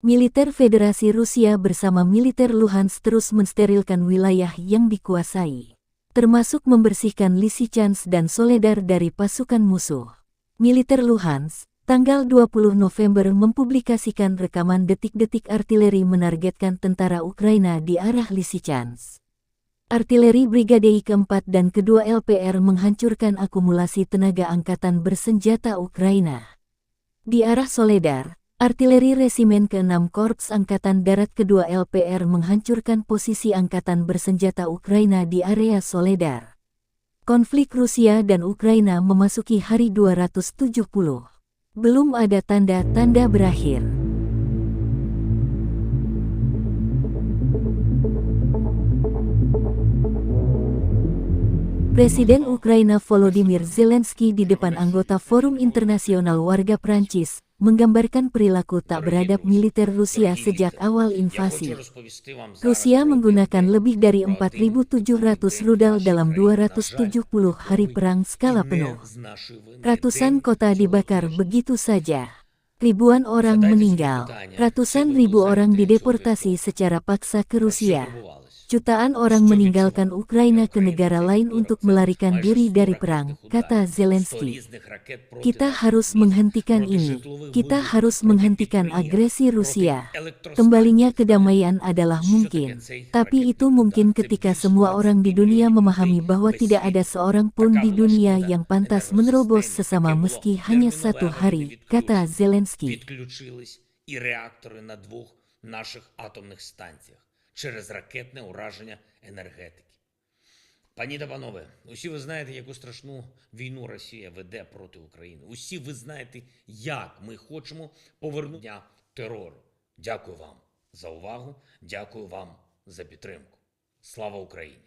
Militer Federasi Rusia bersama militer Luhansk terus mensterilkan wilayah yang dikuasai, termasuk membersihkan Lysychansk dan Soledar dari pasukan musuh. Militer Luhansk, tanggal 20 November mempublikasikan rekaman detik-detik artileri menargetkan tentara Ukraina di arah Lysychansk. Artileri Brigade keempat dan kedua LPR menghancurkan akumulasi tenaga angkatan bersenjata Ukraina. Di arah Soledar, artileri Resimen ke-6 Korps Angkatan Darat kedua LPR menghancurkan posisi angkatan bersenjata Ukraina di area Soledar. Konflik Rusia dan Ukraina memasuki hari 270. Belum ada tanda-tanda berakhir. Presiden Ukraina Volodymyr Zelensky di depan anggota Forum Internasional Warga Prancis menggambarkan perilaku tak beradab militer Rusia sejak awal invasi. Rusia menggunakan lebih dari 4.700 rudal dalam 270 hari perang skala penuh. Ratusan kota dibakar begitu saja. Ribuan orang meninggal. Ratusan ribu orang dideportasi secara paksa ke Rusia. Jutaan orang meninggalkan Ukraina ke negara lain untuk melarikan diri dari perang, kata Zelensky. Kita harus menghentikan ini. Kita harus menghentikan agresi Rusia. Kembalinya kedamaian adalah mungkin. Tapi itu mungkin ketika semua orang di dunia memahami bahwa tidak ada seorang pun di dunia yang pantas menerobos sesama meski hanya satu hari, kata Zelensky. Через ракетне ураження енергетики. Пані та панове, усі ви знаєте, яку страшну війну Росія веде проти України. Усі ви знаєте, як ми хочемо повернути дня терору. Дякую вам за увагу, дякую вам за підтримку. Слава Україні!